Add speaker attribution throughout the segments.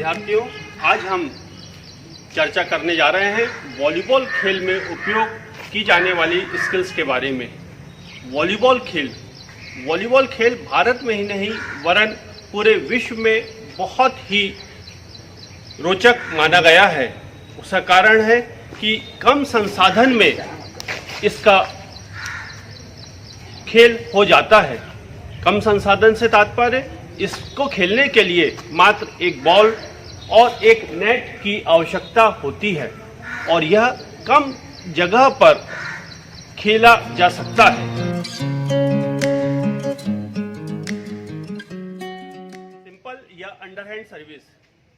Speaker 1: विद्यार्थियों, आज हम चर्चा करने जा रहे हैं वॉलीबॉल खेल में उपयोग की जाने वाली स्किल्स के बारे में। वॉलीबॉल खेल भारत में ही नहीं वरन पूरे विश्व में बहुत ही रोचक माना गया है। उसका कारण है कि कम संसाधन में इसका खेल हो जाता है। कम संसाधन से तात्पर्य इसको खेलने के लिए मात्र एक बॉल और एक नेट की आवश्यकता होती है और यह कम जगह पर खेला जा सकता है। सिंपल या अंडरहैंड सर्विस,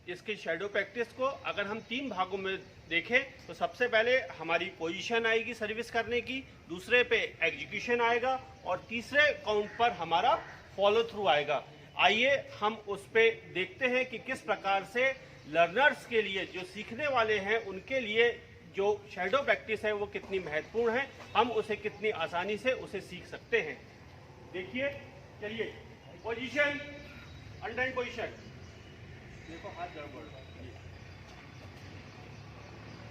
Speaker 1: इसकी शैडो प्रैक्टिस को अगर हम 3 भागों में देखें तो सबसे पहले हमारी पोजीशन आएगी सर्विस करने की, दूसरे पे एग्जीक्यूशन आएगा और तीसरे काउंट पर हमारा फॉलो थ्रू आएगा। आइए हम उस पे देखते हैं कि किस प्रकार से लर्नर्स के लिए, जो सीखने वाले हैं, उनके लिए जो शैडो प्रैक्टिस है वो कितनी महत्वपूर्ण है, हम उसे कितनी आसानी से उसे सीख सकते हैं। देखिए, चलिए, पोजीशन, अंडरहैंड पोजीशन, देखो हाथ गड़बड़,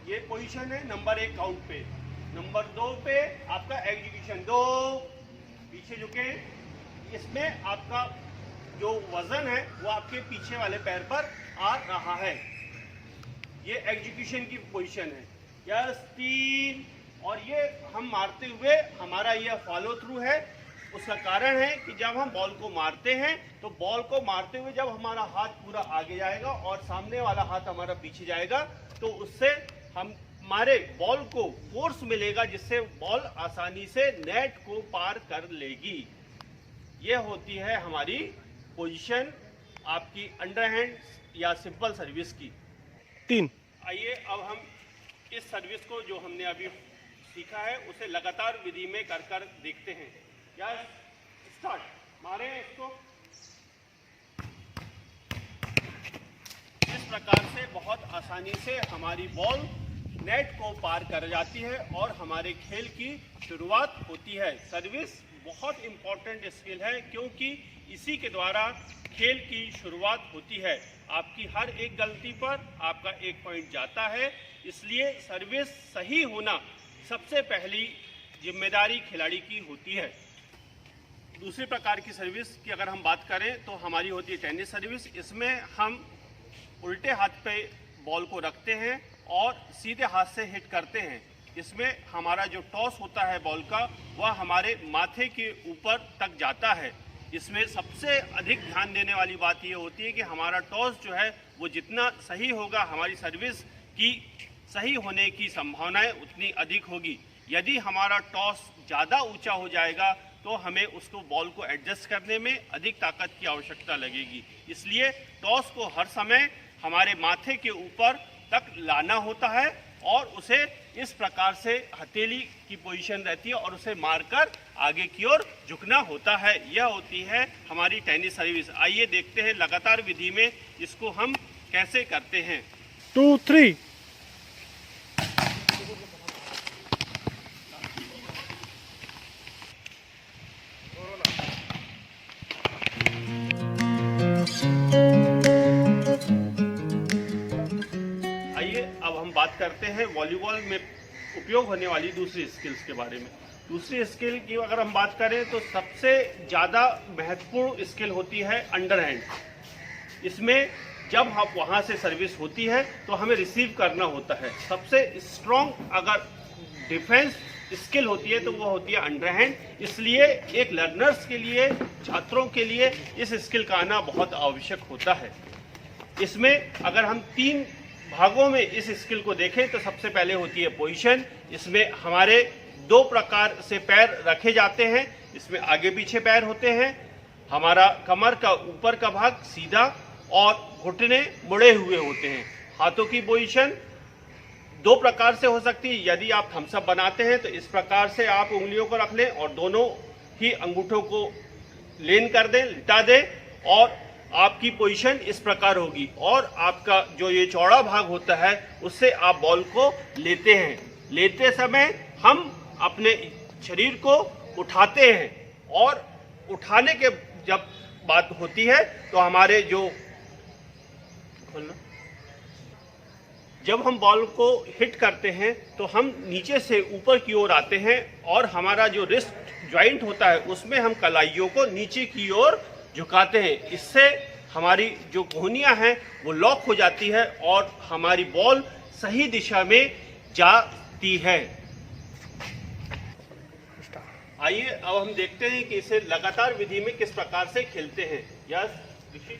Speaker 1: ये पोजीशन है नंबर 1 काउंट पे। नंबर 2 पे आपका एग्जीक्यूशन, 2 पीछे झुके, इसमें आपका जो वजन है वो आपके पीछे वाले पैर पर आ रहा है। ये एग्जीक्यूशन की पोजीशन है। यस, 3, और ये हम मारते हुए हमारा ये फॉलो थ्रू है। उसका कारण है कि जब हम बॉल को मारते हैं तो बॉल को मारते हुए जब हमारा हाथ पूरा आगे जाएगा और सामने वाला हाथ हमारा पीछे जाएगा तो उससे हमारे बॉल को फोर्स मिलेगा जिससे बॉल आसानी से नेट को पार कर लेगी। यह होती है हमारी पोजीशन आपकी अंडरहैंड या सिंपल सर्विस की।
Speaker 2: 3
Speaker 1: आइए अब हम इस सर्विस को जो हमने अभी सीखा है उसे लगातार विधि में कर देखते हैं। या स्टार्ट, मारे इसको इस प्रकार से बहुत आसानी से हमारी बॉल नेट को पार कर जाती है और हमारे खेल की शुरुआत होती है। सर्विस बहुत इंपॉर्टेंट स्किल है क्योंकि इसी के द्वारा खेल की शुरुआत होती है। आपकी हर एक गलती पर आपका 1 पॉइंट जाता है, इसलिए सर्विस सही होना सबसे पहली जिम्मेदारी खिलाड़ी की होती है। दूसरी प्रकार की सर्विस की अगर हम बात करें तो हमारी होती है टेनिस सर्विस। इसमें हम उल्टे हाथ पे बॉल को रखते हैं और सीधे हाथ से हिट करते हैं। इसमें हमारा जो टॉस होता है बॉल का वह हमारे माथे के ऊपर तक जाता है। इसमें सबसे अधिक ध्यान देने वाली बात यह होती है कि हमारा टॉस जो है वो जितना सही होगा हमारी सर्विस की सही होने की संभावनाएं उतनी अधिक होगी। यदि हमारा टॉस ज़्यादा ऊंचा हो जाएगा तो हमें उसको बॉल को एडजस्ट करने में अधिक ताकत की आवश्यकता लगेगी। इसलिए टॉस को हर समय हमारे माथे के ऊपर तक लाना होता है और उसे इस प्रकार से हथेली की पोजीशन रहती है और उसे मारकर आगे की ओर झुकना होता है। यह होती है हमारी टेनिस सर्विस। आइए देखते हैं लगातार विधि में इसको हम कैसे करते हैं।
Speaker 2: 2 3
Speaker 1: बात करते हैं वॉलीबॉल में उपयोग होने वाली दूसरी स्किल्स के बारे में। दूसरी स्किल की अगर हम बात करें तो सबसे ज़्यादा महत्वपूर्ण स्किल होती है अंडरहैंड। इसमें जब हम वहाँ से सर्विस होती है तो हमें रिसीव करना होता है। सबसे स्ट्रॉन्ग अगर डिफेंस स्किल होती है तो वो होती है अंडरहैंड। इसलिए एक लर्नर्स के लिए, छात्रों के लिए इस स्किल का आना बहुत आवश्यक होता है। इसमें अगर हम 3 भागों में इस स्किल को देखें तो सबसे पहले होती है पोजीशन। इसमें हमारे 2 प्रकार से पैर रखे जाते हैं। इसमें आगे पीछे पैर होते हैं, हमारा कमर का ऊपर का भाग सीधा और घुटने मुड़े हुए होते हैं। हाथों की पोजीशन 2 प्रकार से हो सकती है। यदि आप थम्स अप बनाते हैं तो इस प्रकार से आप उंगलियों को रख लें और दोनों ही अंगूठों को लेन कर दें, लिटा दें और आपकी पोजीशन इस प्रकार होगी और आपका जो ये चौड़ा भाग होता है उससे आप बॉल को लेते हैं। लेते समय हम अपने शरीर को उठाते हैं और उठाने के जब बात होती है तो हमारे जो जब हम बॉल को हिट करते हैं तो हम नीचे से ऊपर की ओर आते हैं और हमारा जो रिस्ट जॉइंट होता है उसमें हम कलाइयों को नीचे की ओर झुकाते हैं। इससे हमारी जो कोहनियाँ हैं वो लॉक हो जाती है और हमारी बॉल सही दिशा में जाती है। आइए अब हम देखते हैं कि इसे लगातार विधि में किस प्रकार से खेलते हैं। यस ऋषि,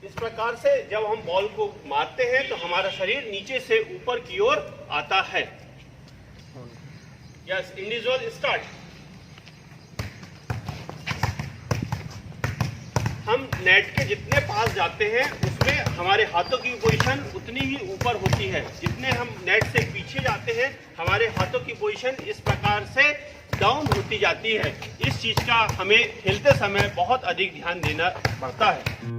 Speaker 1: इस प्रकार से जब हम बॉल को मारते हैं तो हमारा शरीर नीचे से ऊपर की ओर आता है। Yes, individual start. हम नेट के जितने पास जाते हैं उसमें हमारे हाथों की पोजीशन उतनी ही ऊपर होती है। जितने हम नेट से पीछे जाते हैं हमारे हाथों की पोजीशन इस प्रकार से डाउन होती जाती है। इस चीज का हमें खेलते समय बहुत अधिक ध्यान देना पड़ता है।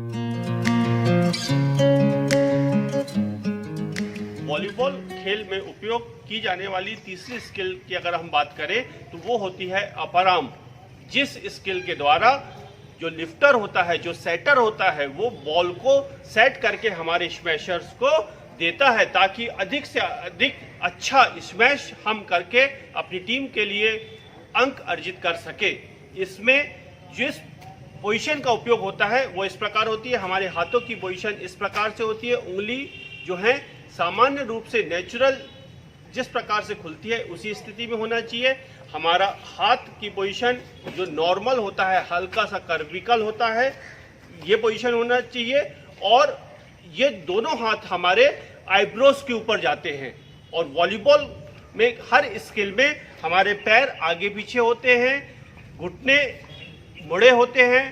Speaker 1: वॉलीबॉल खेल में उपयोग की जाने वाली तीसरी स्किल की अगर हम बात करें तो वो होती है अपर आर्म। जिस स्किल के द्वारा जो लिफ्टर होता है, जो सेटर होता है, वो बॉल को सेट करके हमारे स्मैशर्स को देता है ताकि अधिक से अधिक अच्छा स्मैश हम करके अपनी टीम के लिए अंक अर्जित कर सके। इसमें जिस पोजीशन का उपयोग होता है वो इस प्रकार होती है। हमारे हाथों की पोजीशन इस प्रकार से होती है। उंगली जो है सामान्य रूप से नेचुरल जिस प्रकार से खुलती है उसी स्थिति में होना चाहिए। हमारा हाथ की पोजीशन जो नॉर्मल होता है, हल्का सा कर्विकल होता है, ये पोजीशन होना चाहिए। और ये दोनों हाथ हमारे आईब्रोज के ऊपर जाते हैं। और वॉलीबॉल में हर स्किल में हमारे पैर आगे पीछे होते हैं, घुटने मुड़े होते हैं,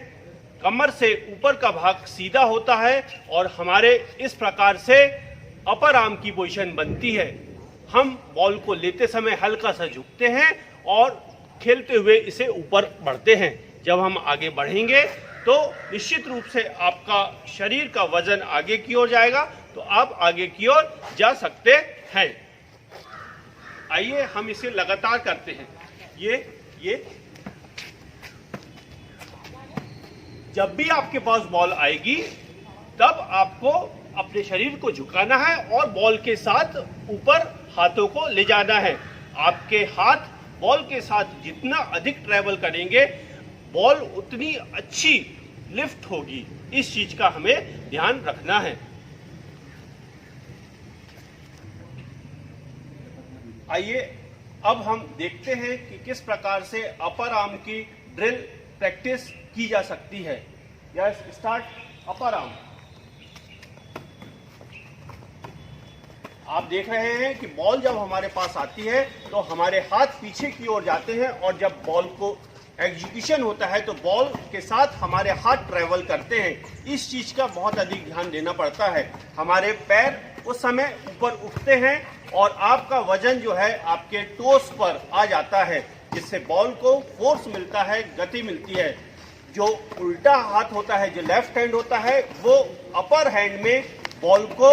Speaker 1: कमर से ऊपर का भाग सीधा होता है और हमारे इस प्रकार से अपर आर्म की पोजीशन बनती है। हम बॉल को लेते समय हल्का सा झुकते हैं और खेलते हुए इसे ऊपर बढ़ते हैं। जब हम आगे बढ़ेंगे तो निश्चित रूप से आपका शरीर का वजन आगे की ओर जाएगा तो आप आगे की ओर जा सकते हैं। आइए हम इसे लगातार करते हैं। ये जब भी आपके पास बॉल आएगी तब आपको अपने शरीर को झुकाना है और बॉल के साथ ऊपर हाथों को ले जाना है। आपके हाथ बॉल के साथ जितना अधिक ट्रैवल करेंगे बॉल उतनी अच्छी लिफ्ट होगी। इस चीज का हमें ध्यान रखना है। आइए अब हम देखते हैं कि किस प्रकार से अपर आर्म की ड्रिल प्रैक्टिस की जा सकती है। Yes, start. Upper arm. आप देख रहे हैं कि बॉल जब हमारे पास आती है तो हमारे हाथ पीछे की ओर जाते हैं और जब बॉल को एग्जीक्यूशन होता है तो बॉल के साथ हमारे हाथ ट्रैवल करते हैं। इस चीज का बहुत अधिक ध्यान देना पड़ता है। हमारे पैर उस समय ऊपर उठते हैं और आपका वजन जो है आपके टोस पर आ जाता है, जिससे बॉल को फोर्स मिलता है, गति मिलती है। जो उल्टा हाथ होता है, जो लेफ्ट हैंड होता है, वो अपर हैंड में बॉल को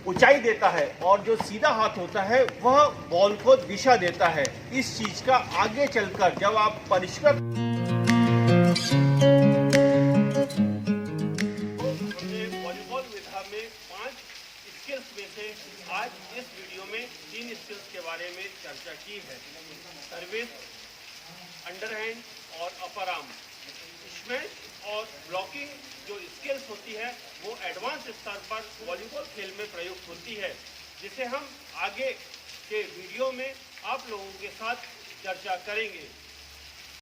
Speaker 1: ऊंचाई देता है और जो सीधा हाथ होता है वह बॉल को दिशा देता है। इस चीज का आगे चलकर जब आप परिष्कृत वॉलीबॉल विधा में 5 स्किल्स में से आज इस वीडियो में 3 स्किल्स के बारे में चर्चा की है। सर्विस, अंडरहैंड और अपर आर्म। स्मैश और ब्लॉकिंग जो स्किल्स होती है वो एडवांस स्तर पर वॉलीबॉल खेल में प्रयुक्त होती है, जिसे हम आगे के वीडियो में आप लोगों के साथ चर्चा करेंगे।